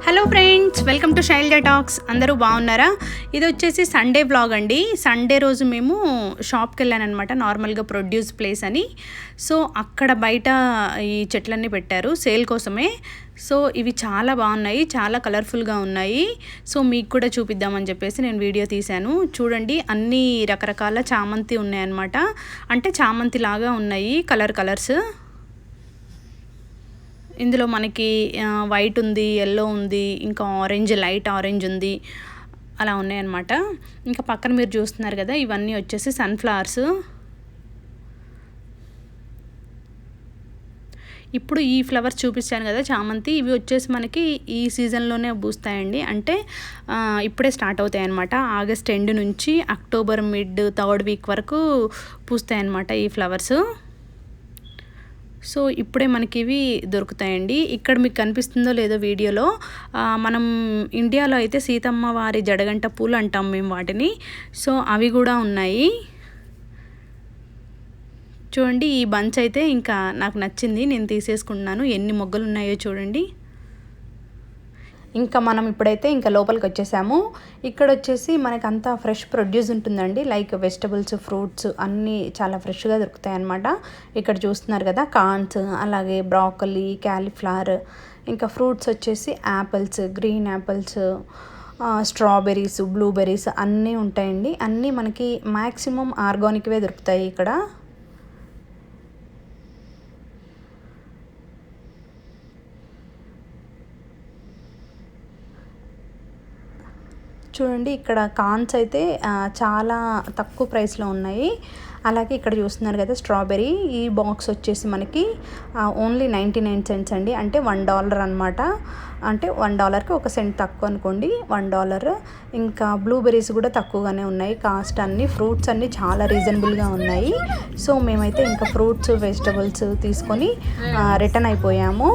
Hello friends, welcome to Shailaja talks. అందరూ బాగున్నారా? ఇది వచ్చేసి సండే బ్లాగ్ అండి. సండే రోజు మేము షాప్కి వెళ్ళానమాట, నార్మల్గా ప్రొడ్యూస్ ప్లేస్ అని. సో అక్కడ బయట ఈ చెట్లన్నీ పెట్టారు సేల్ కోసమే. సో ఇవి చాలా బాగున్నాయి, చాలా కలర్ఫుల్గా ఉన్నాయి. సో మీకు కూడా చూపిద్దామని చెప్పేసి నేను వీడియో తీశాను. చూడండి, అన్ని రకరకాల చామంతి ఉన్నాయన్నమాట. అంటే చామంతి లాగా ఉన్నాయి, కలర్స్. ఇందులో మనకి వైట్ ఉంది, ఎల్లో ఉంది, ఇంకా ఆరెంజ్, లైట్ ఆరెంజ్ ఉంది, అలా ఉన్నాయన్నమాట. ఇంకా పక్కన మీరు చూస్తున్నారు కదా, ఇవన్నీ వచ్చేసి సన్ఫ్లవర్స్. ఇప్పుడు ఈ ఫ్లవర్స్ చూపించాను కదా చామంతి, ఇవి వచ్చేసి మనకి ఈ సీజన్లోనే పూస్తాయండి. అంటే ఇప్పుడే స్టార్ట్ అవుతాయి అన్నమాట. ఆగస్ట్ ఎండ్ నుంచి అక్టోబర్ మిడ్ 3rd వీక్ వరకు పూస్తాయి అన్నమాట ఈ ఫ్లవర్స్. సో ఇప్పుడే మనకి ఇవి దొరుకుతాయండి. ఇక్కడ మీకు కనిపిస్తుందో లేదో వీడియోలో, మనం ఇండియాలో అయితే సీతమ్మ వారి జడగంట పూలు అంటాం మేము వాటిని. సో అవి కూడా ఉన్నాయి. చూడండి, ఈ బంచ్ అయితే ఇంకా నాకు నచ్చింది, నేను తీసేసుకుంటున్నాను. ఎన్ని మొగ్గలు ఉన్నాయో చూడండి. ఇంకా మనం ఇప్పుడైతే ఇంకా లోపలికి వచ్చేసాము. ఇక్కడ వచ్చేసి మనకు అంతా ఫ్రెష్ ప్రొడ్యూస్ ఉంటుందండి. లైక్ వెజిటబుల్స్, ఫ్రూట్స్ అన్నీ చాలా ఫ్రెష్గా దొరుకుతాయి అన్నమాట. ఇక్కడ చూస్తున్నారు కదా, కార్న్స్, అలాగే బ్రాకలీ, క్యాలీఫ్లవర్, ఇంకా ఫ్రూట్స్ వచ్చేసి apples, green apples, strawberries, blueberries అన్నీ ఉంటాయండి. అన్నీ మనకి మ్యాక్సిమం ఆర్గానిక్వే దొరుకుతాయి ఇక్కడ. చూడండి, ఇక్కడ కార్న్స్ అయితే చాలా తక్కువ ప్రైస్లో ఉన్నాయి. అలాగే ఇక్కడ చూస్తున్నారు కదా స్ట్రాబెర్రీ, ఈ బాక్స్ వచ్చేసి మనకి ఓన్లీ 99 cents అండి. అంటే $1 అనమాట. అంటే $1కి 1 cent తక్కువ అనుకోండి, $1. ఇంకా బ్లూబెర్రీస్ కూడా తక్కువగానే ఉన్నాయి కాస్ట్. అన్ని ఫ్రూట్స్ అన్నీ చాలా రీజనబుల్గా ఉన్నాయి. సో మేమైతే ఇంకా ఫ్రూట్స్, వెజిటబుల్స్ తీసుకొని రిటర్న్ అయిపోయాము.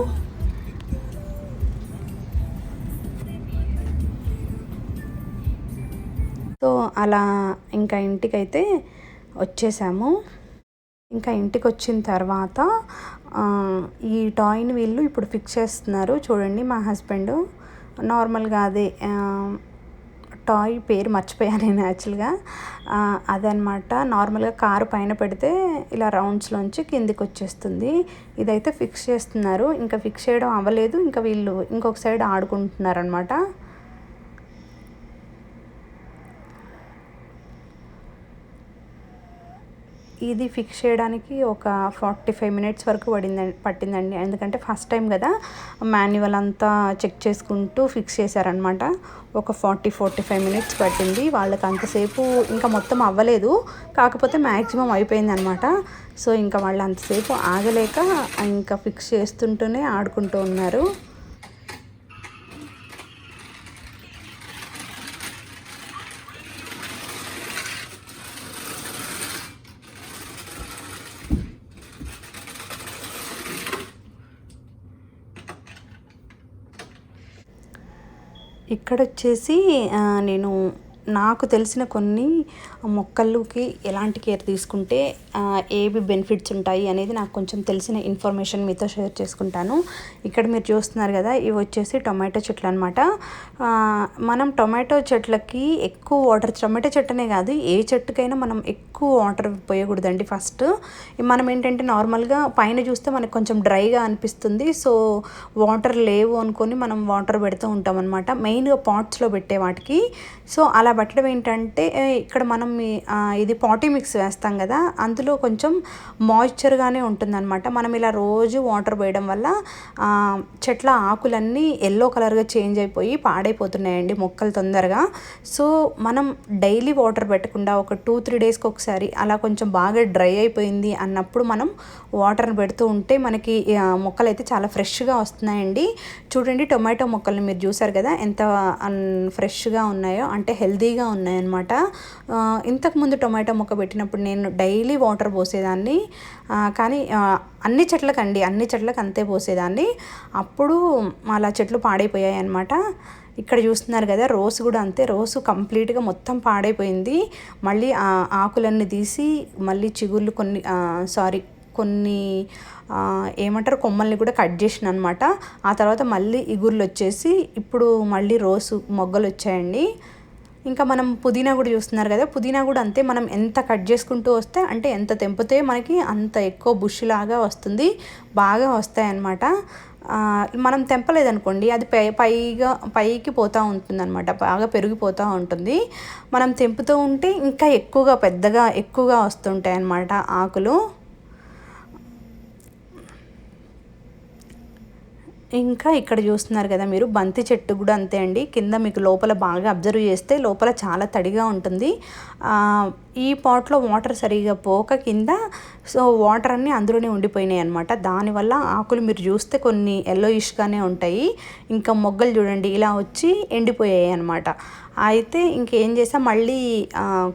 సో అలా ఇంకా ఇంటికైతే వచ్చేసాము. ఇంకా ఇంటికి వచ్చిన తర్వాత ఈ టాయ్ని వీళ్ళు ఇప్పుడు ఫిక్స్ చేస్తున్నారు. చూడండి, మా హస్బెండ్ నార్మల్గా అదే టాయ్ పేరు మర్చిపోయాను నేను యాక్చువల్గా. అదనమాట, నార్మల్గా కారు పైన పెడితే ఇలా రౌండ్స్లోంచి కిందికి వచ్చేస్తుంది. ఇదైతే ఫిక్స్ చేస్తున్నారు. ఇంకా ఫిక్స్ చేయడం అవ్వలేదు, ఇంకా వీళ్ళు ఇంకొక సైడ్ ఆడుకుంటున్నారు అనమాట. ఇది ఫిక్స్ చేయడానికి ఒక 45 minutes వరకు పట్టిందండి. ఎందుకంటే ఫస్ట్ టైం కదా, మాన్యువల్ అంతా చెక్ చేసుకుంటూ ఫిక్స్ చేశారనమాట. ఒక 40-45 minutes పట్టింది వాళ్ళకి. అంతసేపు ఇంకా మొత్తం అవ్వలేదు, కాకపోతే మ్యాక్సిమం అయిపోయింది అనమాట. సో ఇంకా వాళ్ళు అంతసేపు ఆగలేక ఇంకా ఫిక్స్ చేస్తుంటూనే ఆడుకుంటూ ఉన్నారు. ఇక్కడ వచ్చేసి నేను నాకు తెలిసిన కొన్ని మొక్కలకి ఎలాంటి కేర్ తీసుకుంటే ఏవి బెనిఫిట్స్ ఉంటాయి అనేది నాకు కొంచెం తెలిసిన ఇన్ఫర్మేషన్ మీతో షేర్ చేసుకుంటాను. ఇక్కడ మీరు చూస్తున్నారు కదా, ఇవి వచ్చేసి టొమాటో చెట్లు అనమాట. మనం టొమాటో చెట్లకి ఎక్కువ వాటర్, టొమాటో చెట్టునే కాదు ఏ చెట్టుకైనా మనం ఎక్కువ వాటర్ పోయకూడదండి. ఫస్ట్ మనం ఏంటంటే నార్మల్గా పైన చూస్తే మనకు కొంచెం డ్రైగా అనిపిస్తుంది. సో వాటర్ లేవు అనుకొని మనం వాటర్ పెడుతూ ఉంటాం అనమాట, మెయిన్గా పాట్స్లో పెట్టే వాటికి. సో అలా పెట్టడం ఏంటంటే, ఇక్కడ మనం ఇది పాటీ మిక్స్ వేస్తాం కదా, అందులో కొంచెం మాయిశ్చర్గానే ఉంటుందన్నమాట. మనం ఇలా రోజు వాటర్ పోయడం వల్ల చెట్ల ఆకులన్నీ ఎల్లో కలర్గా చేంజ్ అయిపోయి పాడైపోతున్నాయండి మొక్కలు తొందరగా. సో మనం డైలీ వాటర్ పెట్టకుండా ఒక 2-3 daysకి ఒకసారి అలా కొంచెం బాగా డ్రై అయిపోయింది అన్నప్పుడు మనం వాటర్ని పెడుతూ ఉంటే మనకి మొక్కలు అయితే చాలా ఫ్రెష్గా వస్తున్నాయండి. చూడండి, టొమాటో మొక్కల్ని మీరు చూసారు కదా ఎంత ఫ్రెష్గా ఉన్నాయో, అంటే హెల్తీగా ఉన్నాయన్నమాట. ఇంతకుముందు టొమాటో మొక్క పెట్టినప్పుడు నేను డైలీ వాటర్ పోసేదాన్ని, కానీ అన్ని చెట్లకు అంతే పోసేదాన్ని. అప్పుడు అలా చెట్లు పాడైపోయాయి అన్నమాట. ఇక్కడ చూస్తున్నారు కదా, రోస్ కూడా అంతే. రోసు కంప్లీట్గా మొత్తం పాడైపోయింది. మళ్ళీ ఆకులన్నీ తీసి మళ్ళీ చిగుళ్ళు కొన్ని ఏమంటారు కొమ్మల్ని కూడా కట్ చేసిన అనమాట. ఆ తర్వాత మళ్ళీ ఇగుర్లు వచ్చేసి ఇప్పుడు మళ్ళీ రోసు మొగ్గలు వచ్చాయండి. ఇంకా మనం పుదీనా కూడా చూస్తున్నారు కదా, పుదీనా కూడా అంతే. మనం ఎంత కట్ చేసుకుంటూ వస్తే అంటే ఎంత తెంపితే మనకి అంత ఎక్కువ బుష్ లాగా వస్తుంది, బాగా వస్తాయి అన్నమాట. మనం తెంపలేదనుకోండి అది పైకి పోతూ ఉంటుంది అనమాట, బాగా పెరిగిపోతూ ఉంటుంది. మనం తెంపుతూ ఉంటే ఇంకా ఎక్కువగా వస్తుంటాయి అన్నమాట ఆకులు. ఇంకా ఇక్కడ చూస్తున్నారు కదా మీరు, బంతి చెట్టు కూడా అంతే అండి. కింద మీకు లోపల బాగా అబ్జర్వ్ చేస్తే లోపల చాలా తడిగా ఉంటుంది. ఈ పాట్లో వాటర్ సరిగా పోక కింద సో వాటర్ అన్నీ అందులోనే ఉండిపోయినాయి అనమాట. దానివల్ల ఆకులు మీరు చూస్తే కొన్ని ఎల్లోయిష్గానే ఉంటాయి. ఇంకా మొగ్గలు చూడండి ఇలా వచ్చి ఎండిపోయాయి అనమాట. అయితే ఇంకేం చేసా, మళ్ళీ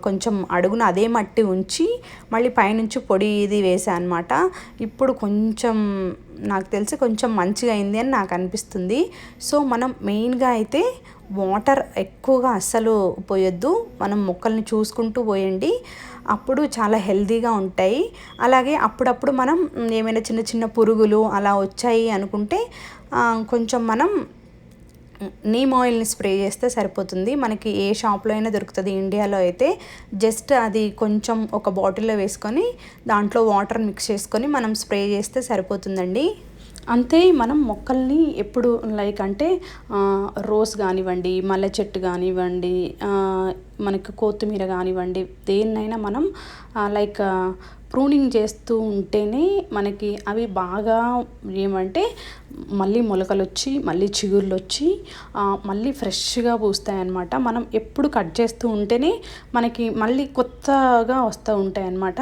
కొంచెం అడుగున అదే మట్టి ఉంచి మళ్ళీ పైనుంచి పొడి ఇది వేసా అనమాట. ఇప్పుడు కొంచెం నాకు తెలిసి కొంచెం మంచిగా అయింది అని నాకు అనిపిస్తుంది. సో మనం మెయిన్గా అయితే వాటర్ ఎక్కువగా అస్సలు పోయొద్దు, మనం మొక్కల్ని చూసుకుంటూ పోయండి, అప్పుడు చాలా హెల్తీగా ఉంటాయి. అలాగే అప్పుడప్పుడు మనం ఏమైనా చిన్న చిన్న పురుగులు అలా వచ్చాయి అనుకుంటే కొంచెం మనం నీమ్ ఆయిల్ని స్ప్రే చేస్తే సరిపోతుంది. మనకి ఏ షాప్లో అయినా దొరుకుతుంది ఇండియాలో అయితే. జస్ట్ అది కొంచెం ఒక బాటిల్లో వేసుకొని దాంట్లో వాటర్ మిక్స్ చేసుకొని మనం స్ప్రే చేస్తే సరిపోతుందండి. అంతే. మనం మొక్కల్ని ఎప్పుడు లైక్ అంటే రోజ్ కానివ్వండి, మల్లె చెట్టు కానివ్వండి, మనకు కొత్తిమీర కానివ్వండి, దేన్నైనా మనం లైక్ ప్రూనింగ్ చేస్తూ ఉంటేనే మనకి అవి బాగా ఏమంటే మళ్ళీ మొలకలు వచ్చి మళ్ళీ చిగుర్లు వచ్చి మళ్ళీ ఫ్రెష్గా పూస్తాయి అన్నమాట. మనం ఎప్పుడు కట్ చేస్తూ ఉంటేనే మనకి మళ్ళీ కొత్తగా వస్తూ ఉంటాయి అన్నమాట.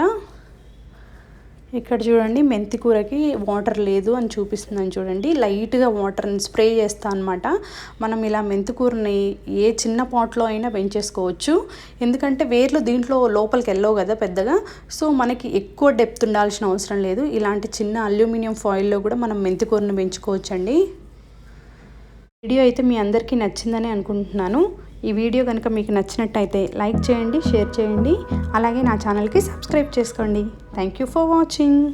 ఇక్కడ చూడండి మెంతి కూరకి వాటర్ లేదు అని చూపిస్తున్నాను చూడండి. లైట్గా వాటర్ని స్ప్రే చేస్తాను అనమాట. మనం ఇలా మెంతి కూరని ఏ చిన్న పాట్లో అయినా పెంచేసుకోవచ్చు, ఎందుకంటే వేర్లు దీంట్లో లోపలికి వెళ్ళవు కదా పెద్దగా. సో మనకి ఎక్కువ డెప్త్ ఉండాల్సిన అవసరం లేదు. ఇలాంటి చిన్న అల్యూమినియం ఫాయిల్లో కూడా మనం మెంతి కూరని పెంచుకోవచ్చండి. వీడియో అయితే మీ అందరికీ నచ్చిందని అనుకుంటున్నాను. ఈ వీడియో కనుక మీకు నచ్చినట్టయితే లైక్ చేయండి, షేర్ చేయండి, అలాగే నా ఛానల్కి సబ్స్క్రైబ్ చేసుకోండి. Thank you for watching.